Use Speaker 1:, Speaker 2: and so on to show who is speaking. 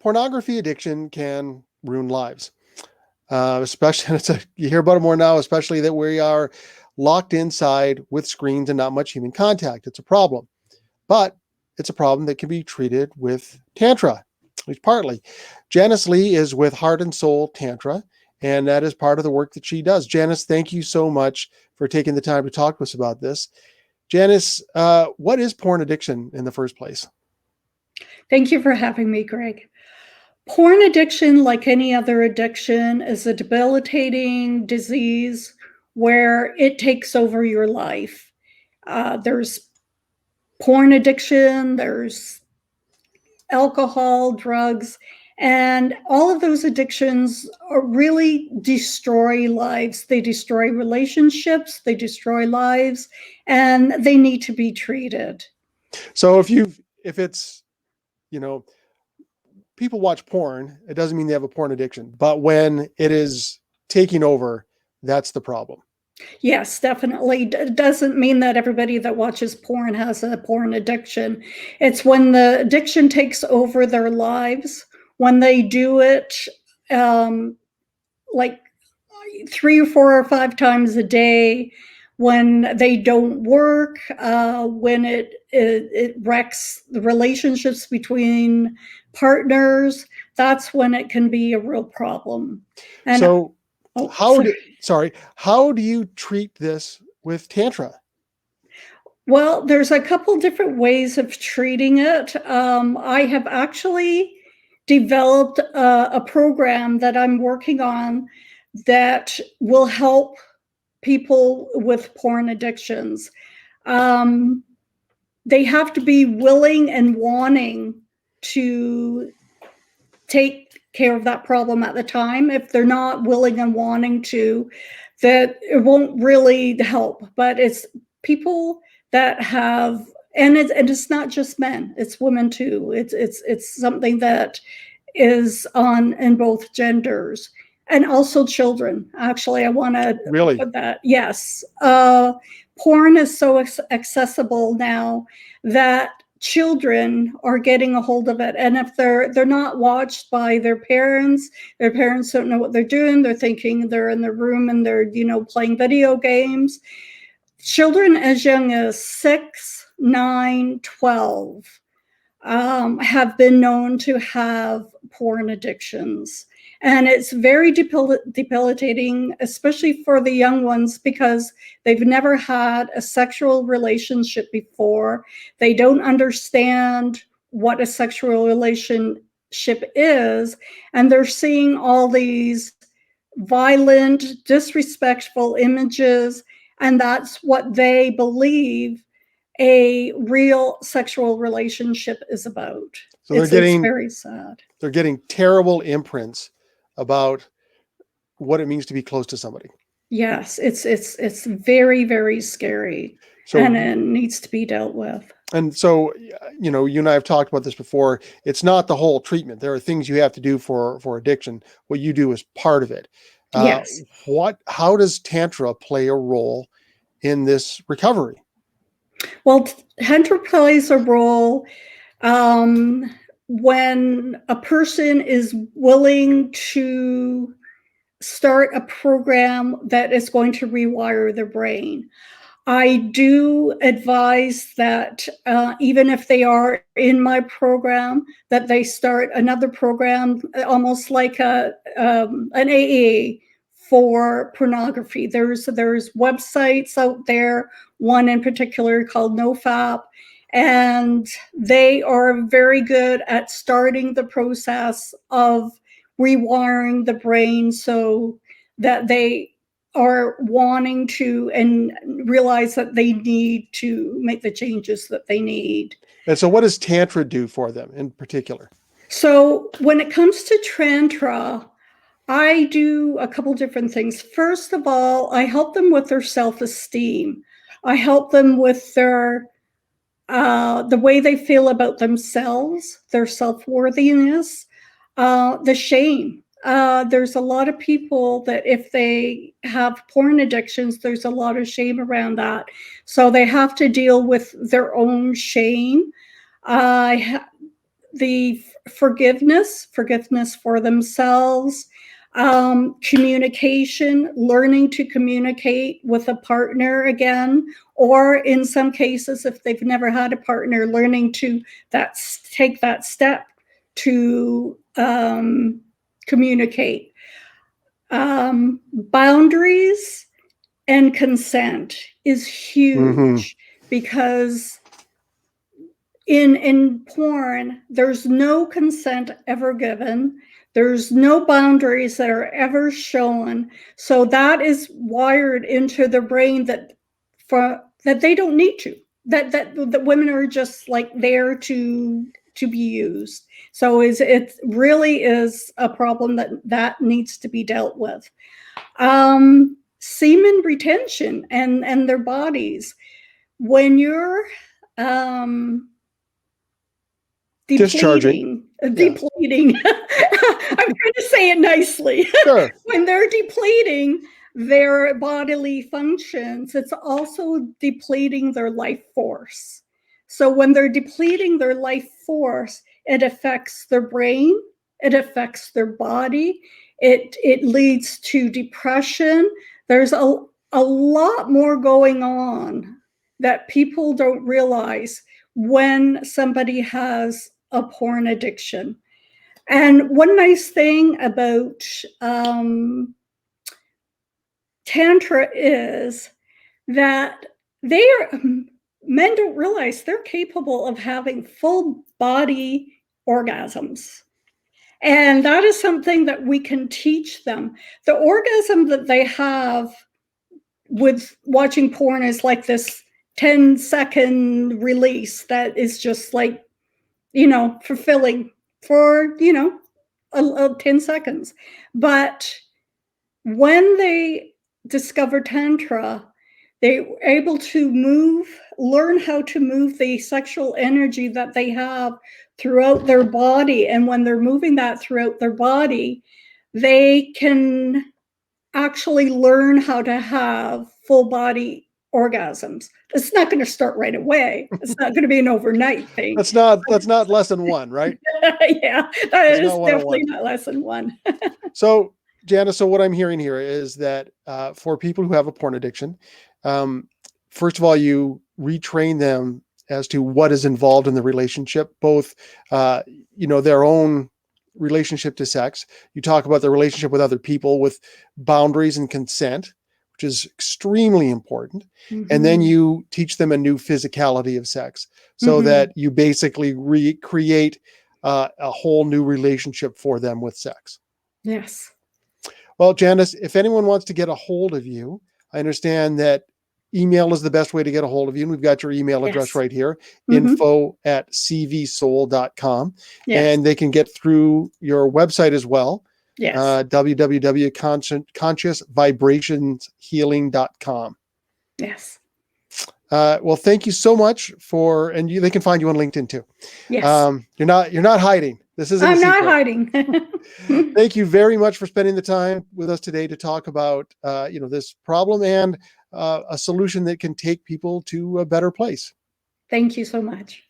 Speaker 1: pornography addiction can ruin lives. Especially, you hear about it more now, especially that we are locked inside with screens and not much human contact. It's a problem, but it's a problem that can be treated with Tantra, at least partly. Janice Lee is with Heart and Soul Tantra, and that is part of the work that she does. Janice, thank you so much for taking the time to talk to us about this. Janice, what is porn addiction in the first place?
Speaker 2: Thank you for having me, Greg. Porn addiction, like any other addiction, is a debilitating disease where it takes over your life. There's porn addiction, there's alcohol, drugs, and all of those addictions really destroy lives. They destroy relationships, they destroy lives, and they need to be treated.
Speaker 1: So if it's, people watch porn, it doesn't mean they have a porn addiction, but when it is taking over, that's the problem.
Speaker 2: Yes, definitely. It doesn't mean that everybody that watches porn has a porn addiction. It's when the addiction takes over their lives, when they do it like 3 or 4 or 5 times a day, when they don't work, when it wrecks the relationships between partners. That's when it can be a real problem.
Speaker 1: And so how do you treat this with Tantra?
Speaker 2: Well, there's a couple different ways of treating it. I have actually developed a program that I'm working on that will help people with porn addictions. They have to be willing and wanting to take care of that problem at the time. If they're not willing and wanting to, that it won't really help. But it's people that have, and it's not just men, it's women too. It's something that is on in both genders, and also children. Actually, I want to put that. Yes. Porn is so accessible now that children are getting a hold of it, and if they're not watched by their parents don't know what they're doing. They're thinking they're in their room and they're playing video games. Children as young as 6, 9, 12 have been known to have porn addictions. And it's very debilitating, especially for the young ones, because they've never had a sexual relationship before. They don't understand what a sexual relationship is. And they're seeing all these violent, disrespectful images. And that's what they believe a real sexual relationship is about.
Speaker 1: So
Speaker 2: it's very sad.
Speaker 1: They're getting terrible imprints about what it means to be close to somebody.
Speaker 2: Yes, it's very, very scary, and it needs to be dealt with.
Speaker 1: And so, you and I have talked about this before. It's not the whole treatment. There are things you have to do for addiction. What you do is part of it.
Speaker 2: Yes.
Speaker 1: How does Tantra play a role in this recovery?
Speaker 2: Well, Tantra plays a role when a person is willing to start a program that is going to rewire their brain. I do advise that even if they are in my program, that they start another program, almost like an AA for pornography. There's websites out there, one in particular called NoFap, and they are very good at starting the process of rewiring the brain so that they are wanting to and realize that they need to make the changes that they need.
Speaker 1: And so what does Tantra do for them in particular?
Speaker 2: So when it comes to Tantra, I do a couple different things. First of all, I help them with their self-esteem. I help them with their the way they feel about themselves, their self-worthiness, the shame. There's a lot of people that if they have porn addictions, there's a lot of shame around that. So they have to deal with their own shame. the forgiveness for themselves, communication, learning to communicate with a partner again, or in some cases, if they've never had a partner, learning to take that step to communicate. Boundaries and consent is huge, because in porn, there's no consent ever given. There's no boundaries that are ever shown. So that is wired into the brain that they don't need to. That women are just like there to be used. So it really is a problem that needs to be dealt with. Semen retention and their bodies. When you're
Speaker 1: Discharging.
Speaker 2: depleting. I'm trying to say it nicely.
Speaker 1: Sure.
Speaker 2: When they're depleting their bodily functions, it's also depleting their life force. So when they're depleting their life force, it affects their brain, it affects their body, it leads to depression. There's a lot more going on that people don't realize when somebody has a porn addiction. And one nice thing about Tantra is that men don't realize they're capable of having full body orgasms. And that is something that we can teach them. The orgasm that they have with watching porn is like this 10-second release that is just like, fulfilling for, 10 seconds. But when they discover Tantra, they were able to learn how to move the sexual energy that they have throughout their body. And when they're moving that throughout their body, they can actually learn how to have full body orgasms. It's not going to start right away. It's not going to be an overnight thing.
Speaker 1: That's not lesson one, right?
Speaker 2: Yeah, that is definitely not lesson one.
Speaker 1: So, Janice, so what I'm hearing here is that for people who have a porn addiction, first of all, you retrain them as to what is involved in the relationship, both, their own relationship to sex. You talk about the relationship with other people with boundaries and consent, which is extremely important. Mm-hmm. And then you teach them a new physicality of sex so that you basically recreate a whole new relationship for them with sex.
Speaker 2: Yes.
Speaker 1: Well, Janice, if anyone wants to get a hold of you, I understand that email is the best way to get a hold of you. And we've got your email address right here, info@cvsoul.com. Yes. And they can get through your website as well. Yes. www.consciousvibrationshealing.com.
Speaker 2: Yes.
Speaker 1: Well, thank you so much and they can find you on LinkedIn too.
Speaker 2: Yes.
Speaker 1: You're not hiding. This isn't.
Speaker 2: I'm not hiding.
Speaker 1: Thank you very much for spending the time with us today to talk about, this problem and a solution that can take people to a better place.
Speaker 2: Thank you so much.